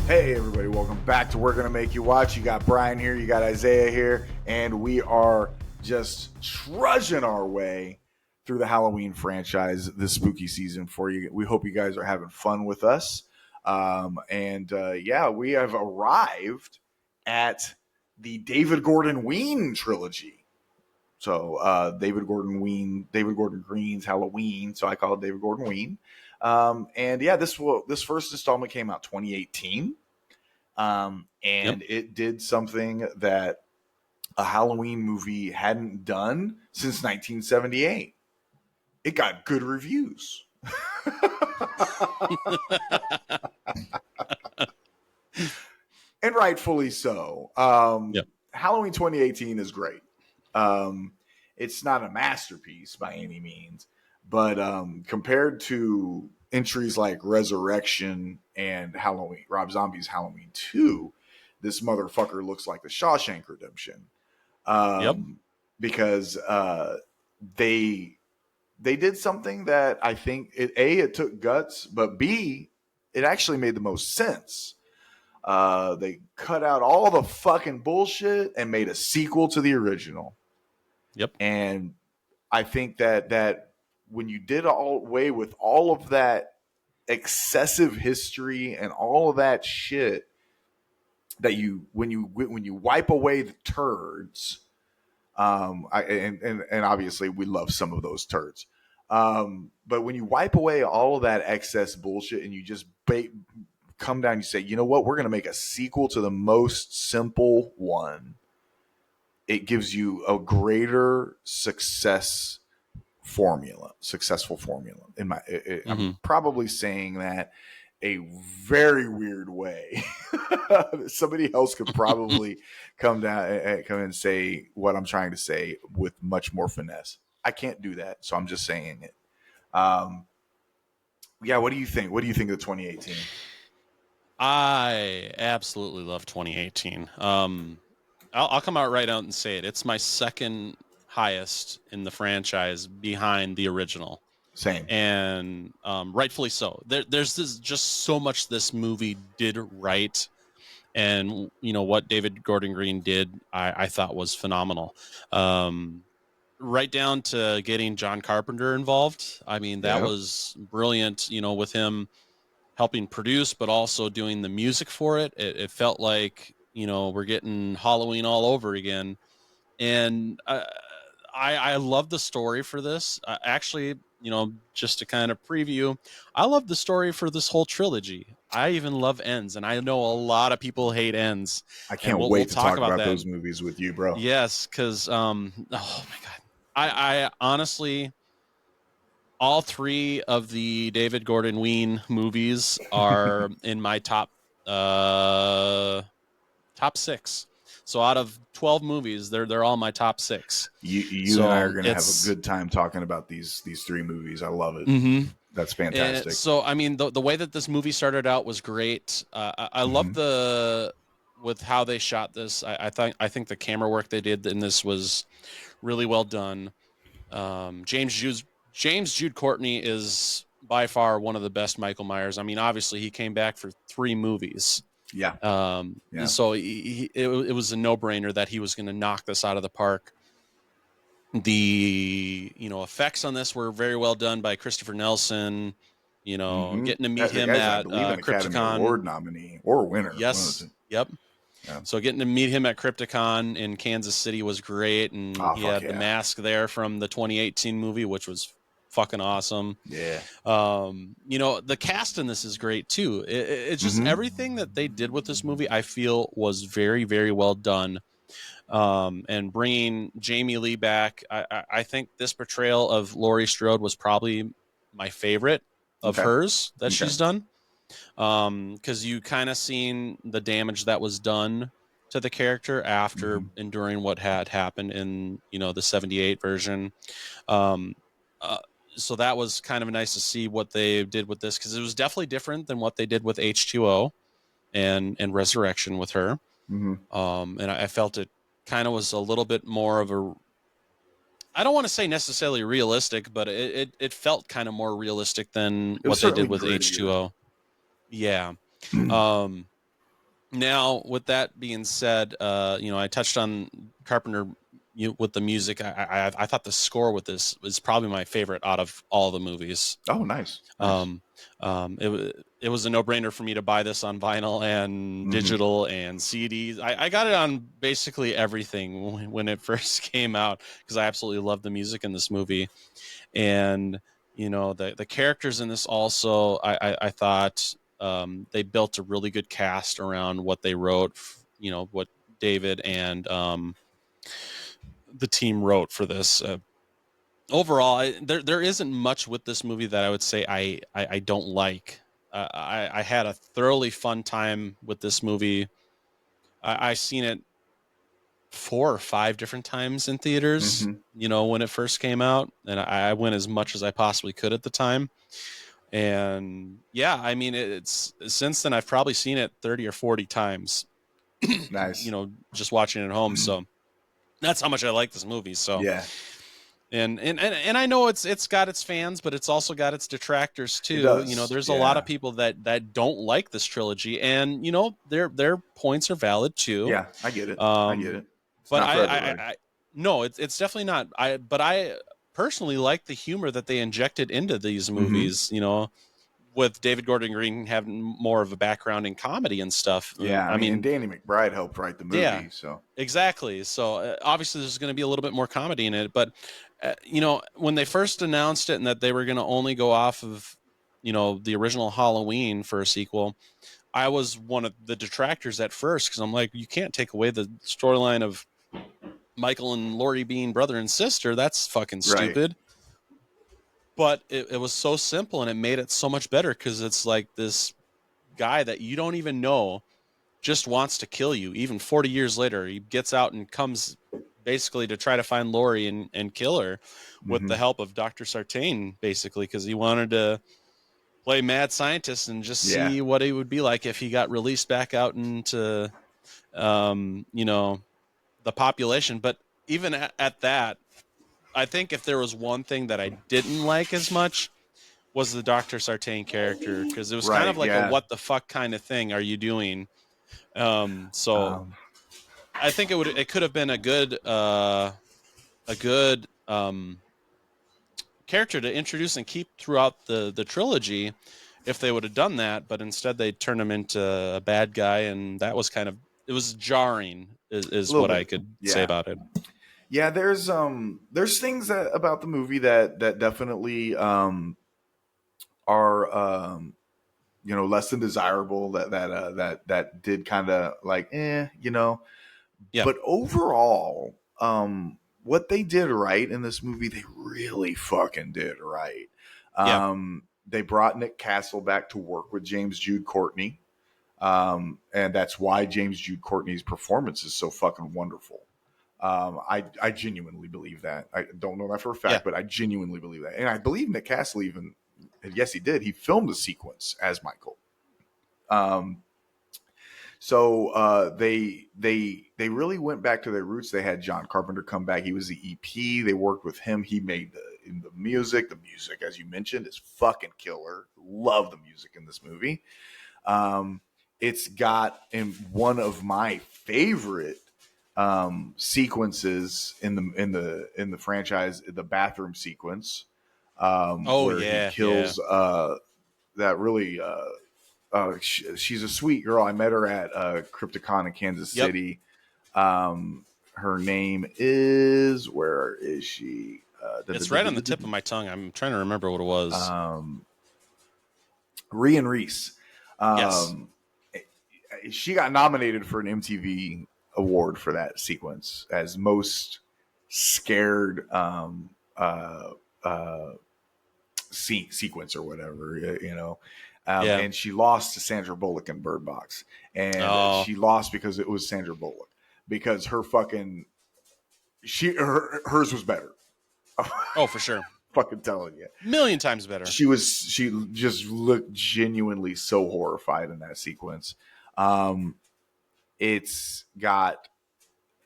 Hey everybody, welcome back to We're Gonna Make You Watch. You got Bryan here, you got Isaiah here, and we are just trudging our way through the Halloween franchise this spooky season for you. We hope you guys are having fun with us. Yeah, we have arrived at the David Gordon Ween trilogy. So David Gordon Green's Halloween. So I call it David Gordon Ween. This first installment came out 2018. It did something that a Halloween movie hadn't done since 1978. It got good reviews. And rightfully so. Halloween 2018 is great. It's not a masterpiece by any means, but compared to entries like Resurrection and Halloween, Rob Zombie's Halloween 2, this motherfucker looks like the Shawshank Redemption. Because they did something that I think it took guts, but B, it actually made the most sense. They cut out all the fucking bullshit and made a sequel to the original. And I think that when you did away with all of that excessive history and all of that shit, that when you wipe away the turds, and obviously we love some of those turds, but when you wipe away all of that excess bullshit and you just come down, you say, you know what, we're going to make a sequel to the most simple one. It gives you a greater successful formula. I'm probably saying that a very weird way. Somebody else could probably come and say what I'm trying to say with much more finesse. I can't do that, so I'm just saying it. What do you think? What do you think of 2018? I absolutely love 2018. I'll come out right out and say it. It's my second highest in the franchise behind the original. Same. And rightfully so. There's just so much this movie did right. And, what David Gordon Green did, I thought was phenomenal. Right down to getting John Carpenter involved. I mean, that was brilliant, with him helping produce, but also doing the music for it. It felt like, we're getting Halloween all over again. And I love the story for this. Actually, just to kind of preview, I love the story for this whole trilogy. I even love ends, and I know a lot of people hate ends. I can't wait to talk about those movies with you, bro. Yes, because, oh my God. I honestly... all three of the David Gordon Ween movies are in my top 6. So out of 12 movies, they're all my top 6. You and I are going to have a good time talking about these 3 movies. I love it. Mm-hmm. That's fantastic. So I mean, the way that this movie started out was great. I love with how they shot this. I think the camera work they did in this was really well done. James Jude Courtney is by far one of the best Michael Myers. I mean, obviously he came back for 3 movies. Yeah. So it was a no-brainer that he was going to knock this out of the park. The effects on this were very well done by Christopher Nelson. Getting to meet him at Crypticon. Academy Award nominee or winner. Yes. Yep. Yeah. So getting to meet him at Crypticon in Kansas City was great, and he had the mask there from the 2018 movie, which was fucking awesome. Yeah. The cast in this is great too. It's just everything that they did with this movie, I feel, was very, very well done. And bringing Jamie Lee back, I think this portrayal of Laurie Strode was probably my favorite of hers that she's done. Because you kind of seen the damage that was done to the character after enduring what had happened in the 78 version. So that was kind of nice to see what they did with this, because it was definitely different than what they did with H2O and Resurrection with her. And I felt it kind of was a little bit more of a, I don't want to say necessarily realistic, but it felt kind of more realistic than what they did with H2O. Yeah. Now, with that being said, I touched on Carpenter with the music. I thought the score with this was probably my favorite out of all the movies. Oh, nice, nice. Um, it was a no brainer for me to buy this on vinyl and Hmm. digital and CDs. I got it on basically everything when it first came out because I absolutely loved the music in this movie. And the characters in this also, I thought they built a really good cast around what they wrote. What David and the team wrote for this. Overall, there isn't much with this movie that I would say I don't like. I had a thoroughly fun time with this movie. I seen it 4 or 5 different times in theaters. Hmm. When it first came out, and I went as much as I possibly could at the time. And yeah, I mean, it's since then I've probably seen it 30 or 40 times. Nice. Just watching it at home. So that's how much I like this movie. So Yeah, and I know it's got its fans, but it's also got its detractors it too. does. There's a lot of Yeah, people that don't like this trilogy, and their points are valid too. yeah, I get it. I get Um, it. It's but not for everybody. I no, it's definitely not. But I personally like the humor that they injected into these Hmm. movies. With David Gordon Green having more of a background in comedy and stuff. Yeah, I I mean, and mean, Danny McBride helped write the yeah, movie, so exactly. So obviously there's going to be a little bit more comedy in it, but when they first announced it and that they were going to only go off of the original Halloween for a sequel, I was one of the detractors at first because I'm like, you can't take away the storyline of Michael and Laurie being brother and sister. That's fucking right. stupid. But it was so simple and it made it so much better because it's like this guy that you don't even know just wants to kill you. Even 40 years later, he gets out and comes basically to try to find Lori and kill her with Hmm. the help of Dr. Sartain, basically, because he wanted to play mad scientist and just Yeah. see what it would be like if he got released back out into, um, you know, the population. But even at that, I think if there was one thing that I didn't like as much was the Dr. Sartain character because it was kind of Right. like a Yeah. what the fuck kind of thing are you doing? So Um, I think it could have been a good character to introduce and keep throughout the trilogy if they would have done that, but instead they turned him into a bad guy, and that was it was jarring, a is little what I bit. could say Yeah. about it. Yeah. There's things about the movie that definitely are less than desirable that did kind of like Yeah, but overall what they did right in this movie they really fucking did right. yeah, They brought Nick Castle back to work with James Jude Courtney, and that's why James Jude Courtney's performance is so fucking wonderful. I genuinely believe that. I don't know that for a yeah. fact, but I genuinely believe that, and I believe Nick Castle even. Yes, he did. He filmed a sequence as Michael. Um, so they really went back to their roots. They had John Carpenter come back. He was the EP. They worked with him. He made the music. The music, as you mentioned, is fucking killer. Love the music in this movie. Um, it's got in one of my favorite sequences in the franchise, the bathroom sequence, Oh where he yeah, yeah, kills that really she's a sweet girl. I met her at Crypticon in Kansas yep. City. Her name is, where is she? It's right on the tip of my tongue. I'm trying to remember what it was. Um, Rian Reese. Yes. Um, she got nominated for an MTV award for that sequence as most scared uh, sequence or whatever, Yeah. and she lost to Sandra Bullock in Bird Box, and Oh. she lost because it was Sandra Bullock because hers was better. Oh, for sure. Fucking telling you, Million times better. she just looked genuinely so horrified in that sequence. Um, it's got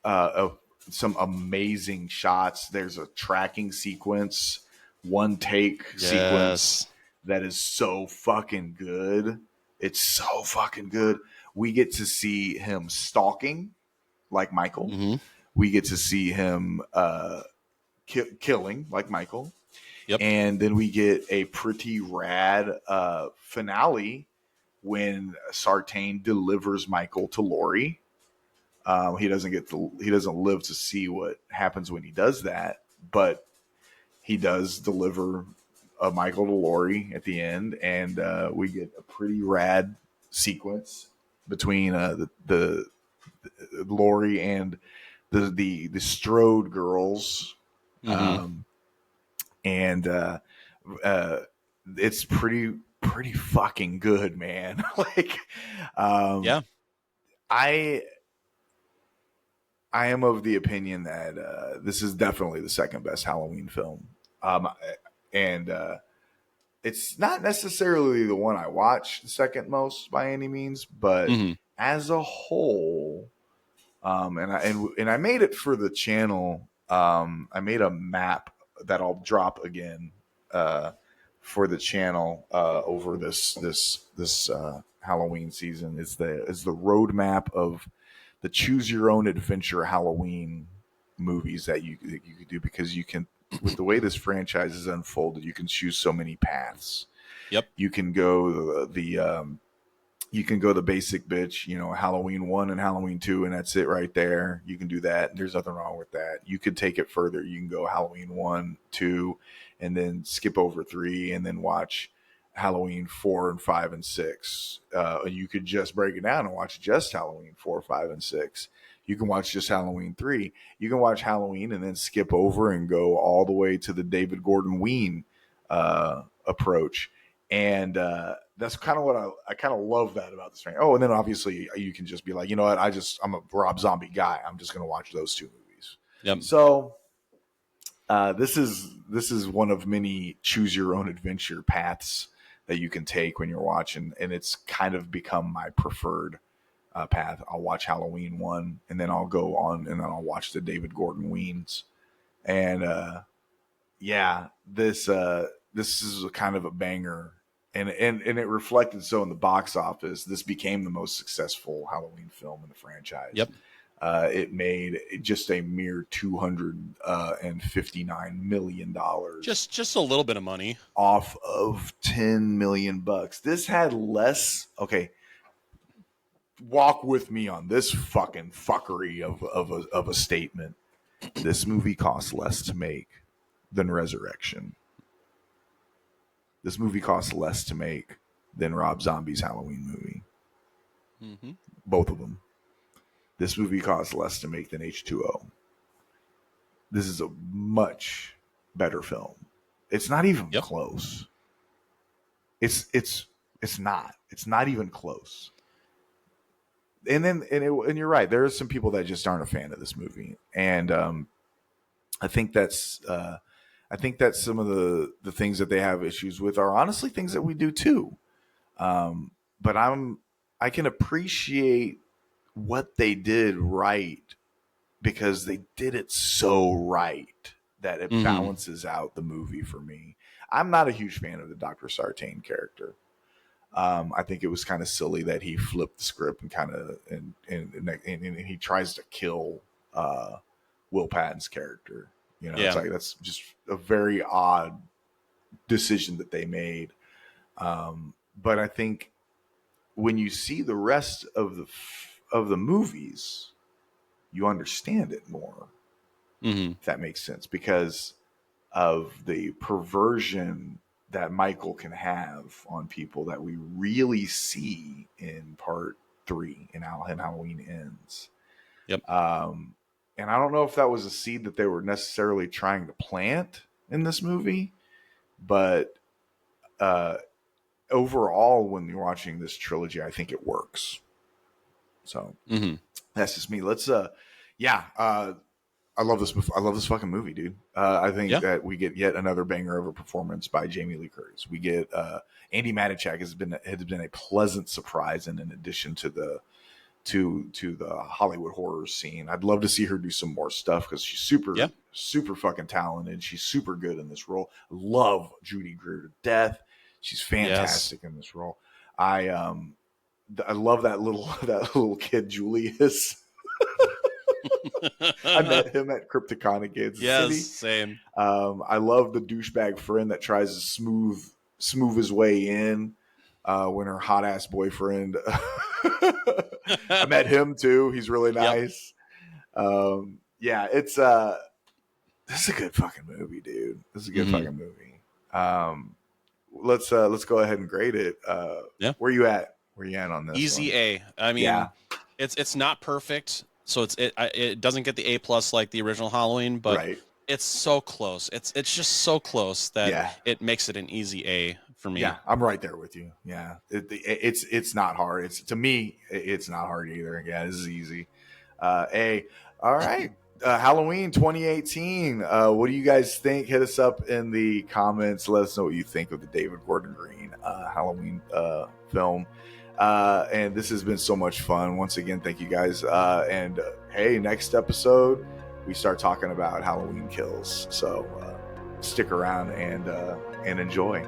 uh, some amazing shots. There's a tracking sequence, one take sequence Yes. that is so fucking good. It's so fucking good. We get to see him stalking like Michael. Mm-hmm. We get to see him killing like Michael. Yep. And then we get a pretty rad finale when Sartain delivers Michael to Laurie. He doesn't live to see what happens when he does that, but he does deliver Michael to Laurie at the end, and we get a pretty rad sequence between the Laurie and the Strode girls, Mm-hmm. and uh, it's pretty fucking good, man. Like, Yeah. I I am of the opinion that this is definitely the second best Halloween film, and it's not necessarily the one I watch the second most by any means, but Mm-hmm. as a whole, and I made it for the channel. I made a map that I'll drop again for the channel over this Halloween season. Is the roadmap of the choose your own adventure Halloween movies that you could do, because you can, with the way this franchise is unfolded, you can choose so many paths. Yep. You can go you can go the basic bitch, Halloween 1 and Halloween 2, and that's it right there. You can do that. There's nothing wrong with that. You could take it further. You can go Halloween 1, 2, and then skip over 3, and then watch Halloween 4 and 5 and 6. You could just break it down and watch just Halloween 4, 5, and 6. You can watch just Halloween 3. You can watch Halloween and then skip over and go all the way to the David Gordon Ween approach. And that's kind of what I kind of love that about this thing. Oh, and then obviously you can just be like, you know what, I'm a Rob Zombie guy. I'm just going to watch those two movies. Yep. So this is one of many choose your own adventure paths that you can take when you're watching, and it's kind of become my preferred path. I'll watch Halloween 1, and then I'll go on, and then I'll watch the David Gordon Weens, and yeah, this is a kind of a banger. And it reflected so in the box office. This became the most successful Halloween film in the franchise. Yep. It made just a mere $259 million. Just a little bit of money Off of $10 million. This had less. Okay, walk with me on this fucking fuckery of a statement. This movie costs less to make than Resurrection. This movie costs less to make than Rob Zombie's Halloween movie. Mm-hmm. Both of them. This movie costs less to make than H2O. This is a much better film. It's not even close. It's not. It's not even close. And you're right. There are some people that just aren't a fan of this movie, and I think that's some of the things that they have issues with are honestly things that we do too. But I can appreciate what they did right, because they did it so right that it balances out the movie for me. I'm not a huge fan of the Dr. Sartain character. I think it was kind of silly that he flipped the script and kind of and he tries to kill Will Patton's character. It's like that's just a very odd decision that they made. But I think when you see the rest of the movies, you understand it more. If that makes sense, because of the perversion that Michael can have on people that we really see in part 3 in Halloween Ends. Yep. And I don't know if that was a seed that they were necessarily trying to plant in this movie, but overall, when you're watching this trilogy, I think it works. So that's just me. Let's I love this. I love this fucking movie, dude. I think that we get yet another banger of a performance by Jamie Lee Curtis. We get Andy Matichak has been a pleasant surprise, and in addition to the Hollywood horror scene, I'd love to see her do some more stuff, because she's super fucking talented. She's super good in this role. Love Judy Greer to death. She's fantastic in this role. I love that little kid Julius. I met him at Crypticon in Kansas Yes, City. same. I love the douchebag friend that tries to smooth his way in when her hot ass boyfriend. I met him too. He's really nice. Yeah, it's this is a good fucking movie, dude. This is a good fucking movie. Let's go ahead and grade it. Yeah. Where you at? Where you at on this? Easy one? A. I mean, Yeah. it's not perfect, so it doesn't get the A+ like the original Halloween, but Right. it's so close. It's just so close that Yeah. it makes it an easy A for me. Yeah, I'm right there with you. Yeah, it's not hard. It's to me, it's not hard either. Yeah, this is easy. A. All right. Halloween 2018. What do you guys think? Hit us up in the comments. Let us know what you think of the David Gordon Green Halloween film. And this has been so much fun. Once again, thank you guys. And hey, next episode we start talking about Halloween kills. So stick around and enjoy.